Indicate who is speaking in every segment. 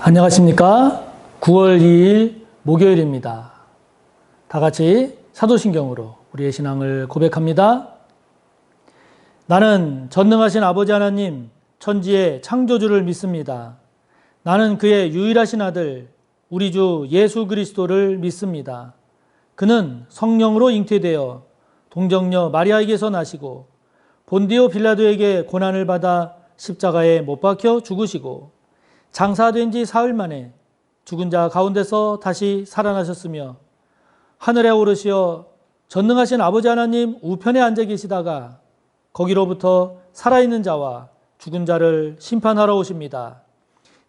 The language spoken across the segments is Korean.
Speaker 1: 안녕하십니까? 9월 2일 목요일입니다. 다 같이 사도신경으로 우리의 신앙을 고백합니다. 나는 전능하신 아버지 하나님, 천지의 창조주를 믿습니다. 나는 그의 유일하신 아들, 우리 주 예수 그리스도를 믿습니다. 그는 성령으로 잉태되어 동정녀 마리아에게서 나시고 본디오 빌라도에게 고난을 받아 십자가에 못 박혀 죽으시고 장사된 지 사흘 만에 죽은 자 가운데서 다시 살아나셨으며 하늘에 오르시어 전능하신 아버지 하나님 우편에 앉아 계시다가 거기로부터 살아있는 자와 죽은 자를 심판하러 오십니다.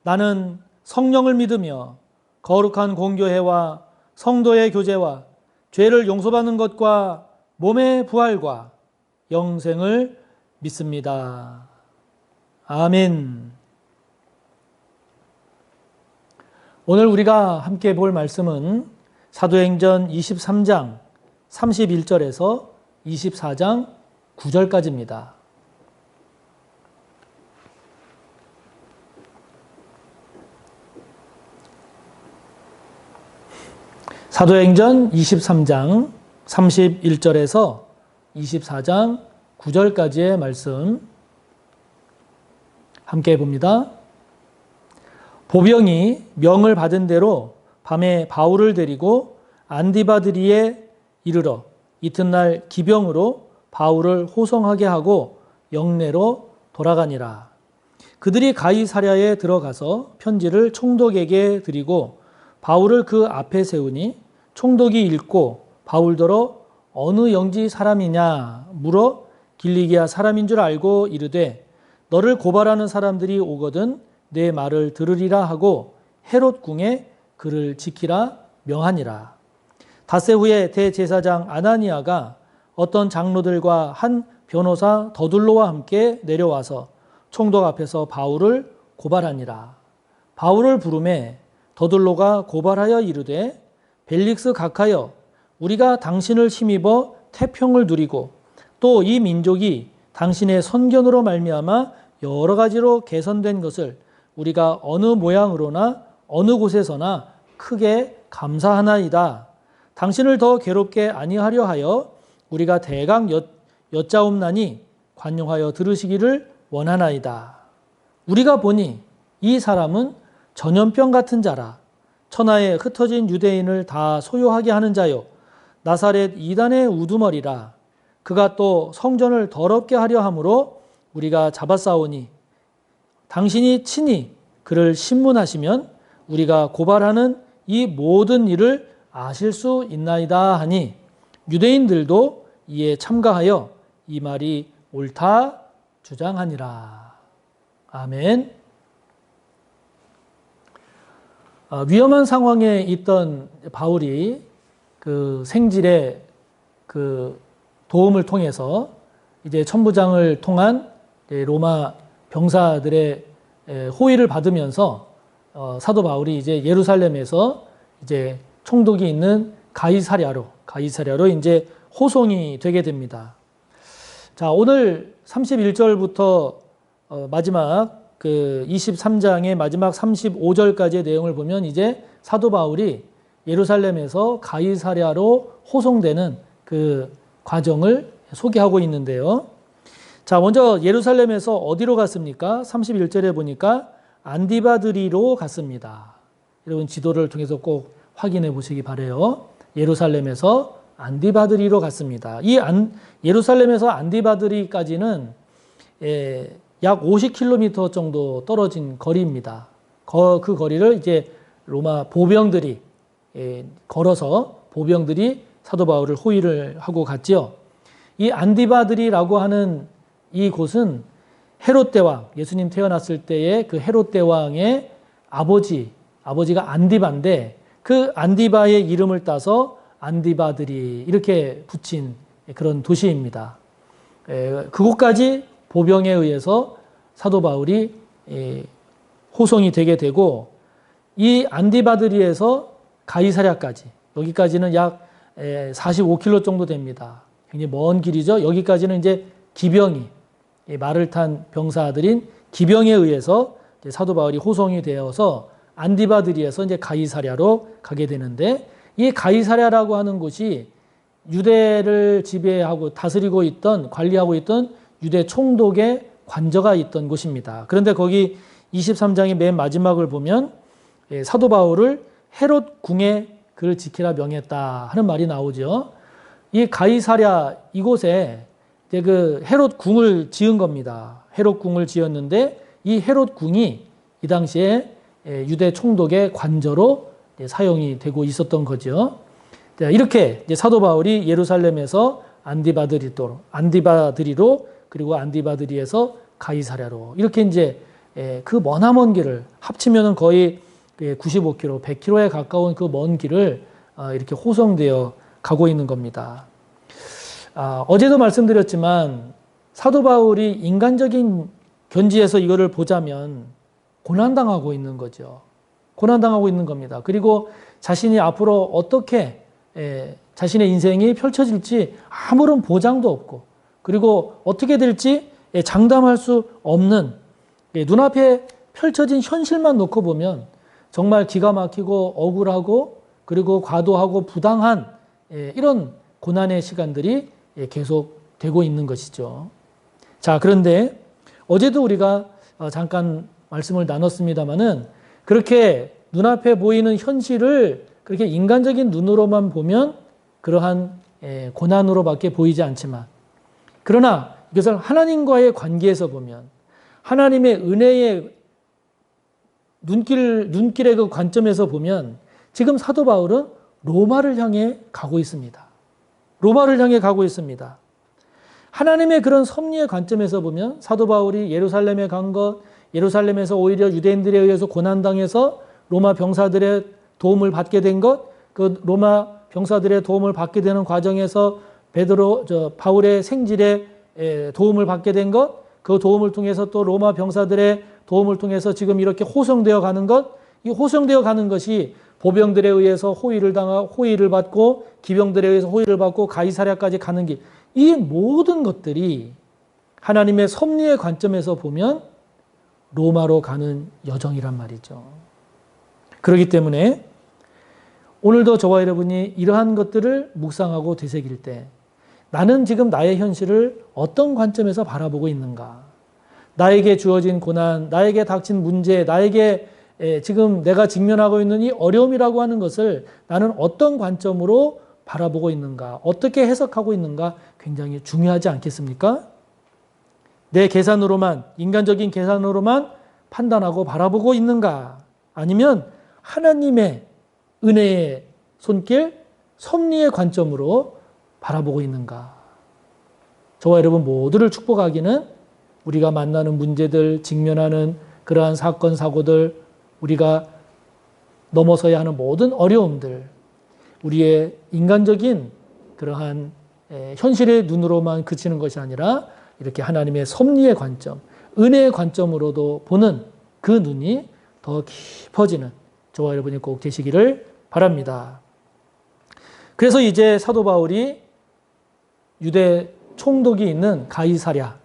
Speaker 1: 나는 성령을 믿으며 거룩한 공교회와 성도의 교제와 죄를 용서받는 것과 몸의 부활과 영생을 믿습니다. 아멘. 오늘 우리가 함께 볼 말씀은 사도행전 23장 31절에서 24장 9절까지입니다. 사도행전 23장 31절에서 24장 9절까지의 말씀 함께 봅니다. 보병이 명을 받은 대로 밤에 바울을 데리고 안디바드리에 이르러 이튿날 기병으로 바울을 호송하게 하고 영내로 돌아가니라. 그들이 가이사랴에 들어가서 편지를 총독에게 드리고 바울을 그 앞에 세우니 총독이 읽고 바울더러 어느 영지 사람이냐 물어 길리기아 사람인 줄 알고 이르되 너를 고발하는 사람들이 오거든 내 말을 들으리라 하고 헤롯 궁에 그를 지키라 명하니라. 닷새 후에 대제사장 아나니아가 어떤 장로들과 한 변호사 더둘로와 함께 내려와서 총독 앞에서 바울을 고발하니라. 바울을 부르매 더둘로가 고발하여 이르되 벨릭스 각하여 우리가 당신을 힘입어 태평을 누리고 또 이 민족이 당신의 선견으로 말미암아 여러 가지로 개선된 것을 우리가 어느 모양으로나 어느 곳에서나 크게 감사하나이다. 당신을 더 괴롭게 아니하려 하여 우리가 대강 여짜옵나니 관용하여 들으시기를 원하나이다. 우리가 보니 이 사람은 전염병 같은 자라. 천하에 흩어진 유대인을 다 소요하게 하는 자요 나사렛 이단의 우두머리라. 그가 또 성전을 더럽게 하려 함으로 우리가 잡아싸우니 당신이 친히 그를 신문하시면 우리가 고발하는 이 모든 일을 아실 수 있나이다 하니 유대인들도 이에 참가하여 이 말이 옳다 주장하니라. 아멘. 위험한 상황에 있던 바울이 그 생질의 그 도움을 통해서 이제 천부장을 통한 로마 병사들의 호의를 받으면서 사도 바울이 이제 예루살렘에서 이제 총독이 있는 가이사랴로 이제 호송이 되게 됩니다. 자, 오늘 31절부터 마지막 그 23장의 마지막 35절까지의 내용을 보면 이제 사도 바울이 예루살렘에서 가이사랴로 호송되는 그 과정을 소개하고 있는데요. 자, 먼저 예루살렘에서 어디로 갔습니까? 31절에 보니까 안디바드리로 갔습니다. 여러분 지도를 통해서 꼭 확인해 보시기 바라요. 예루살렘에서 안디바드리로 갔습니다. 예루살렘에서 안디바드리까지는 약 50km 정도 떨어진 거리입니다. 그 거리를 이제 로마 보병들이 걸어서 보병들이 사도 바울을 호위를 하고 갔지요. 이 안디바드리라고 하는 이 곳은 헤롯 대왕, 예수님 태어났을 때의 그 헤롯 대왕의 아버지가 안디바인데 그 안디바의 이름을 따서 안디바드리 이렇게 붙인 그런 도시입니다. 그곳까지 보병에 의해서 사도 바울이 호송이 되게 되고 이 안디바드리에서 가이사랴까지 여기까지는 약 45km 정도 됩니다. 굉장히 먼 길이죠. 여기까지는 이제 기병이 말을 탄 병사들인 기병에 의해서 사도 바울이 호송이 되어서 안디바드리에서 이제 가이사랴로 가게 되는데, 이 가이사랴라고 하는 곳이 유대를 지배하고 다스리고 있던, 관리하고 있던 유대 총독의 관저가 있던 곳입니다. 그런데 거기 23장의 맨 마지막을 보면 사도 바울을 헤롯 궁에 그를 지키라 명했다 하는 말이 나오죠. 이 가이사랴 이곳에 이제 그 헤롯 궁을 지은 겁니다. 헤롯 궁을 지었는데 이 헤롯 궁이 이 당시에 유대 총독의 관저로 사용이 되고 있었던 거죠. 이렇게 이제 사도 바울이 예루살렘에서 안디바드리로 그리고 안디바드리에서 가이사랴로 이렇게 이제 그 머나먼 길을 합치면은 거의 95km, 100km에 가까운 그 먼 길을 이렇게 호송되어 가고 있는 겁니다. 어제도 말씀드렸지만 사도 바울이 인간적인 견지에서 이거를 보자면 고난당하고 있는 거죠. 고난당하고 있는 겁니다. 그리고 자신이 앞으로 어떻게 자신의 인생이 펼쳐질지 아무런 보장도 없고, 그리고 어떻게 될지 장담할 수 없는 눈앞에 펼쳐진 현실만 놓고 보면 정말 기가 막히고 억울하고 그리고 과도하고 부당한 이런 고난의 시간들이 계속 되고 있는 것이죠. 자, 그런데 어제도 우리가 잠깐 말씀을 나눴습니다마는 그렇게 눈앞에 보이는 현실을 그렇게 인간적인 눈으로만 보면 그러한 고난으로밖에 보이지 않지만, 그러나 이것을 하나님과의 관계에서 보면 하나님의 은혜의 눈길의 그 관점에서 보면 지금 사도 바울은 로마를 향해 가고 있습니다. 로마를 향해 가고 있습니다. 하나님의 그런 섭리의 관점에서 보면 사도 바울이 예루살렘에 간 것, 예루살렘에서 오히려 유대인들에 의해서 고난당해서 로마 병사들의 도움을 받게 된 것, 그 로마 병사들의 도움을 받게 되는 과정에서 바울의 생질에 도움을 받게 된 것, 그 도움을 통해서 또 로마 병사들의 도움을 통해서 지금 이렇게 호송되어 가는 것, 이 호송되어 가는 것이 보병들에 의해서 호위를 받고 기병들에 의해서 호위를 받고 가이사랴까지 가는 길, 이 모든 것들이 하나님의 섭리의 관점에서 보면 로마로 가는 여정이란 말이죠. 그렇기 때문에 오늘도 저와 여러분이 이러한 것들을 묵상하고 되새길 때 나는 지금 나의 현실을 어떤 관점에서 바라보고 있는가? 나에게 주어진 고난, 나에게 닥친 문제, 나에게 지금 내가 직면하고 있는 이 어려움이라고 하는 것을 나는 어떤 관점으로 바라보고 있는가? 어떻게 해석하고 있는가? 굉장히 중요하지 않겠습니까? 내 계산으로만, 인간적인 계산으로만 판단하고 바라보고 있는가? 아니면 하나님의 은혜의 손길, 섭리의 관점으로 바라보고 있는가? 저와 여러분 모두를 축복하기는 우리가 만나는 문제들, 직면하는 그러한 사건, 사고들, 우리가 넘어서야 하는 모든 어려움들, 우리의 인간적인 그러한 현실의 눈으로만 그치는 것이 아니라 이렇게 하나님의 섭리의 관점, 은혜의 관점으로도 보는 그 눈이 더 깊어지는 저와 여러분이 꼭 되시기를 바랍니다. 그래서 이제 사도 바울이 유대 총독이 있는 가이사랴,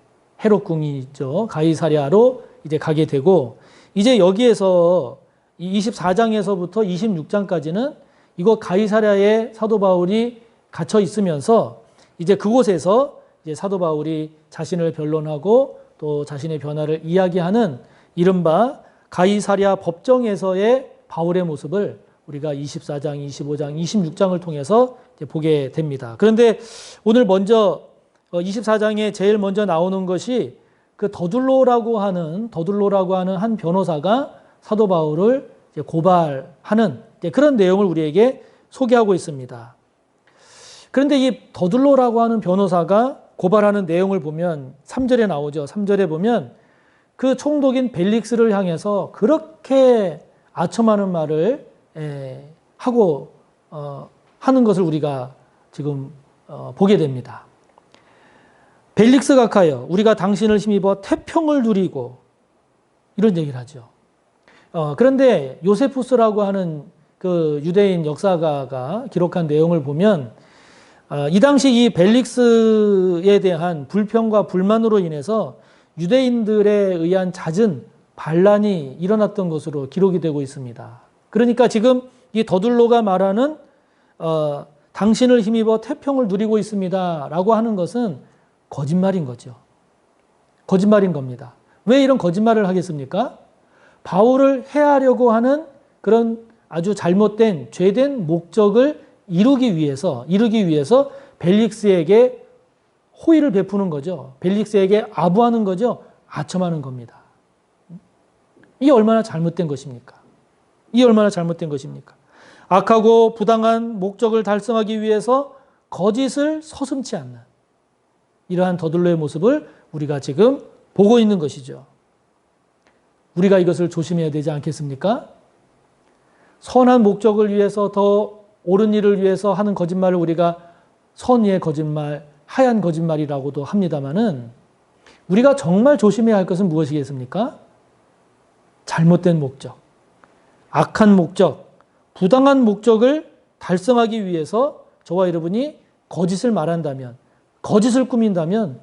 Speaker 1: 헤롯궁이 있죠. 가이사랴로 이제 가게 되고, 이제 여기에서 이 24장에서부터 26장까지는 이곳 가이사랴에 사도 바울이 갇혀 있으면서 이제 그곳에서 이제 사도 바울이 자신을 변론하고 또 자신의 변화를 이야기하는 이른바 가이사랴 법정에서의 바울의 모습을 우리가 24장, 25장, 26장을 통해서 이제 보게 됩니다. 그런데 오늘 먼저 24장에 제일 먼저 나오는 것이 그 더둘로라고 하는 한 변호사가 사도 바울을 이제 고발하는 그런 내용을 우리에게 소개하고 있습니다. 그런데 이 더둘로라고 하는 변호사가 고발하는 내용을 보면 3절에 나오죠. 3절에 보면 그 총독인 벨릭스를 향해서 그렇게 아첨하는 말을 하고 하는 것을 우리가 지금 보게 됩니다. 벨릭스 각하여 우리가 당신을 힘입어 태평을 누리고, 이런 얘기를 하죠. 그런데 요세푸스라고 하는 그 유대인 역사가가 기록한 내용을 보면 이 당시 이 벨릭스에 대한 불평과 불만으로 인해서 유대인들에 의한 잦은 반란이 일어났던 것으로 기록이 되고 있습니다. 그러니까 지금 이 더둘로가 말하는 당신을 힘입어 태평을 누리고 있습니다 라고 하는 것은 거짓말인 거죠. 거짓말인 겁니다. 왜 이런 거짓말을 하겠습니까? 바울을 해하려고 하는 그런 아주 잘못된 죄된 목적을 이루기 위해서 벨릭스에게 호의를 베푸는 거죠. 벨릭스에게 아부하는 거죠. 아첨하는 겁니다. 이게 얼마나 잘못된 것입니까? 이게 얼마나 잘못된 것입니까? 악하고 부당한 목적을 달성하기 위해서 거짓을 서슴지 않는 이러한 더둘로의 모습을 우리가 지금 보고 있는 것이죠. 우리가 이것을 조심해야 되지 않겠습니까? 선한 목적을 위해서 더 옳은 일을 위해서 하는 거짓말을 우리가 선의의 거짓말, 하얀 거짓말이라고도 합니다마는 우리가 정말 조심해야 할 것은 무엇이겠습니까? 잘못된 목적, 악한 목적, 부당한 목적을 달성하기 위해서 저와 여러분이 거짓을 말한다면, 거짓을 꾸민다면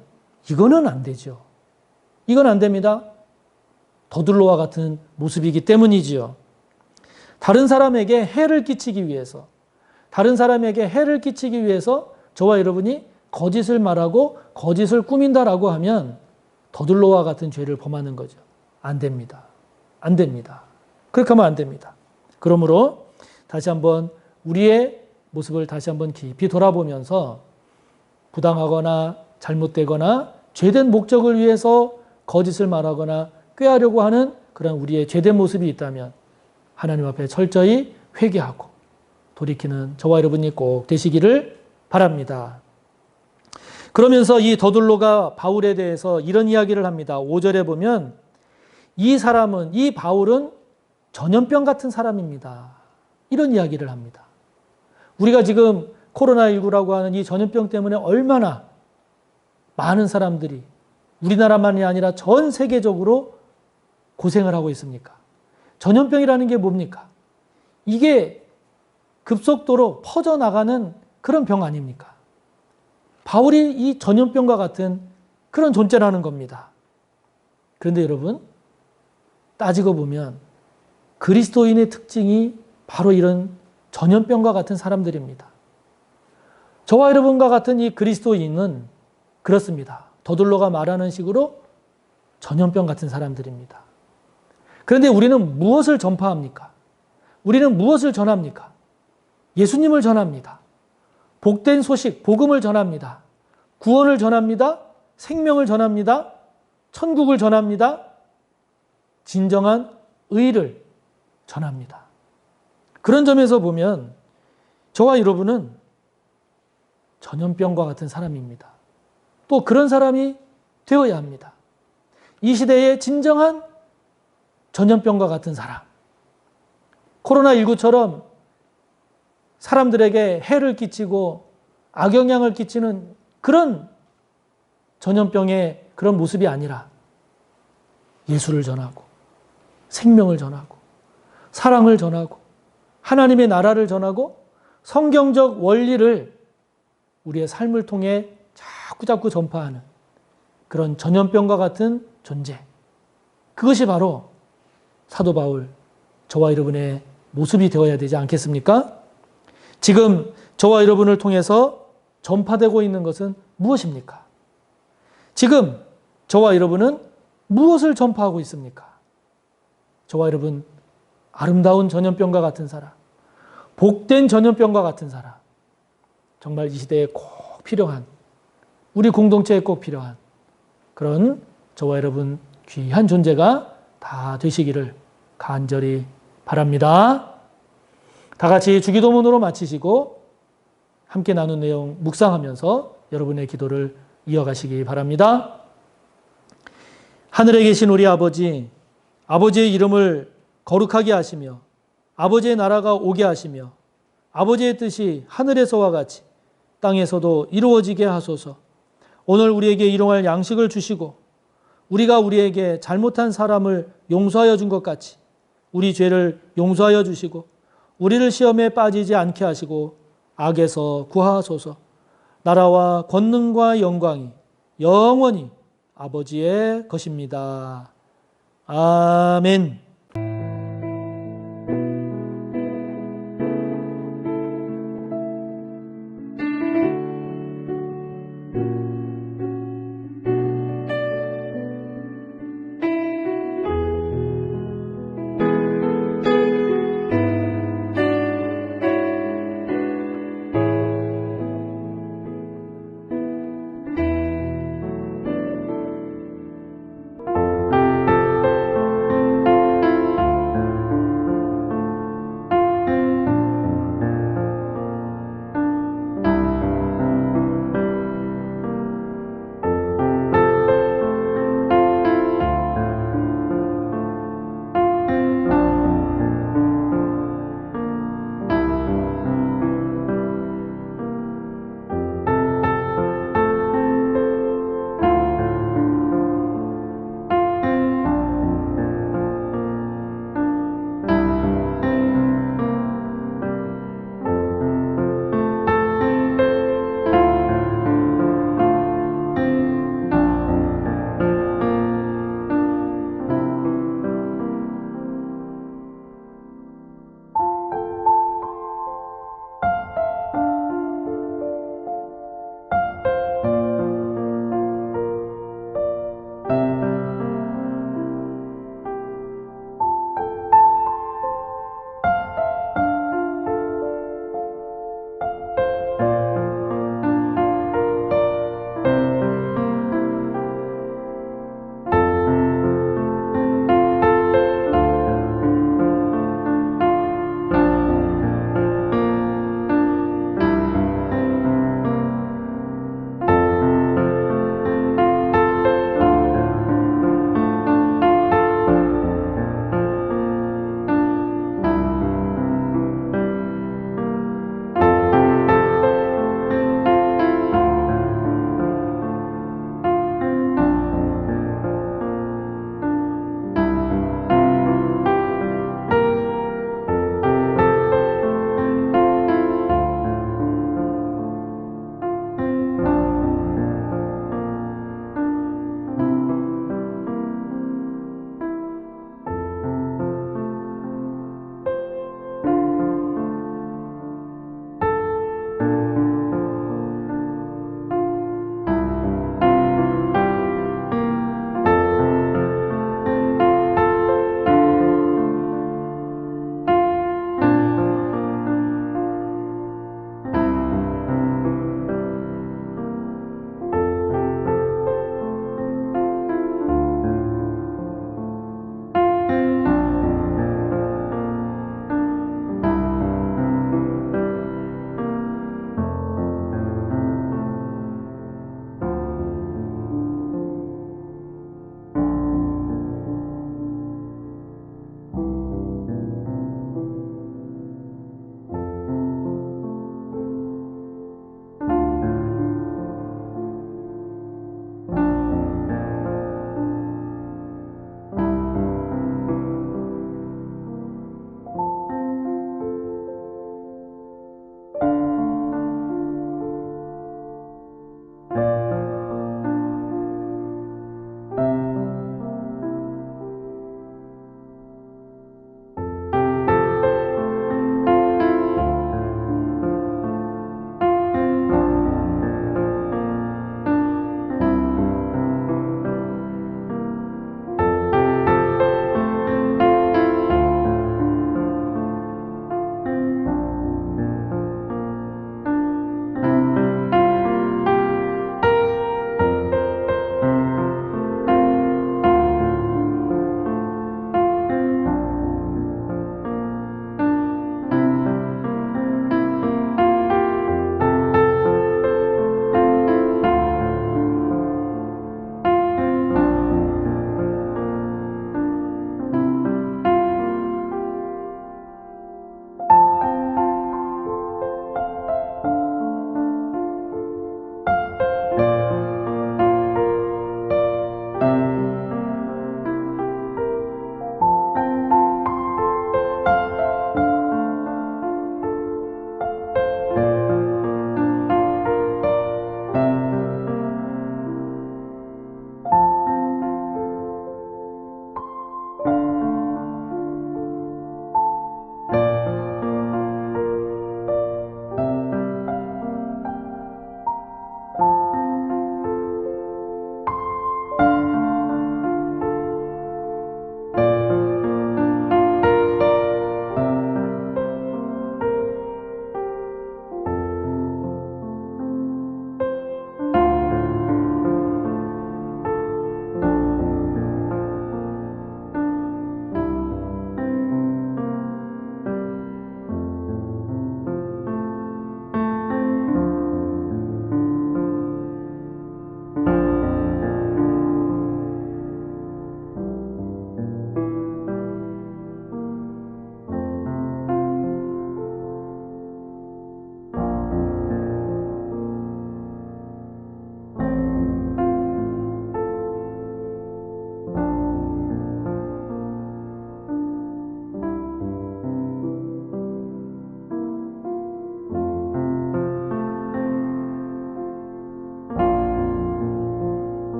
Speaker 1: 이거는 안 되죠. 이건 안 됩니다. 더둘로와 같은 모습이기 때문이지요. 다른 사람에게 해를 끼치기 위해서 저와 여러분이 거짓을 말하고 거짓을 꾸민다라고 하면 더둘로와 같은 죄를 범하는 거죠. 안 됩니다. 안 됩니다. 그렇게 하면 안 됩니다. 그러므로 다시 한번 우리의 모습을 다시 한번 깊이 돌아보면서 부당하거나 잘못되거나 죄된 목적을 위해서 거짓을 말하거나 꾀하려고 하는 그런 우리의 죄된 모습이 있다면 하나님 앞에 철저히 회개하고 돌이키는 저와 여러분이 꼭 되시기를 바랍니다. 그러면서 이 더둘로가 바울에 대해서 이런 이야기를 합니다. 5절에 보면 이 바울은 전염병 같은 사람입니다. 이런 이야기를 합니다. 우리가 지금 코로나19라고 하는 이 전염병 때문에 얼마나 많은 사람들이 우리나라만이 아니라 전 세계적으로 고생을 하고 있습니까? 전염병이라는 게 뭡니까? 이게 급속도로 퍼져나가는 그런 병 아닙니까? 바울이 이 전염병과 같은 그런 존재라는 겁니다. 그런데 여러분, 따지고 보면 그리스도인의 특징이 바로 이런 전염병과 같은 사람들입니다. 저와 여러분과 같은 이 그리스도인은 그렇습니다. 더둘로가 말하는 식으로 전염병 같은 사람들입니다. 그런데 우리는 무엇을 전파합니까? 우리는 무엇을 전합니까? 예수님을 전합니다. 복된 소식, 복음을 전합니다. 구원을 전합니다. 생명을 전합니다. 천국을 전합니다. 진정한 의를 전합니다. 그런 점에서 보면 저와 여러분은 전염병과 같은 사람입니다. 또 그런 사람이 되어야 합니다. 이 시대의 진정한 전염병과 같은 사람. 코로나19처럼 사람들에게 해를 끼치고 악영향을 끼치는 그런 전염병의 그런 모습이 아니라 예수를 전하고 생명을 전하고 사랑을 전하고 하나님의 나라를 전하고 성경적 원리를 우리의 삶을 통해 자꾸자꾸 전파하는 그런 전염병과 같은 존재. 그것이 바로 사도 바울, 저와 여러분의 모습이 되어야 되지 않겠습니까? 지금 저와 여러분을 통해서 전파되고 있는 것은 무엇입니까? 지금 저와 여러분은 무엇을 전파하고 있습니까? 저와 여러분, 아름다운 전염병과 같은 사람, 복된 전염병과 같은 사람, 정말 이 시대에 꼭 필요한, 우리 공동체에 꼭 필요한 그런 저와 여러분 귀한 존재가 다 되시기를 간절히 바랍니다. 다 같이 주기도문으로 마치시고 함께 나눈 내용 묵상하면서 여러분의 기도를 이어가시기 바랍니다. 하늘에 계신 우리 아버지, 아버지의 이름을 거룩하게 하시며 아버지의 나라가 오게 하시며 아버지의 뜻이 하늘에서와 같이 땅에서도 이루어지게 하소서. 오늘 우리에게 일용할 양식을 주시고 우리가 우리에게 잘못한 사람을 용서하여 준 것 같이 우리 죄를 용서하여 주시고 우리를 시험에 빠지지 않게 하시고 악에서 구하소서. 나라와 권능과 영광이 영원히 아버지의 것입니다. 아멘.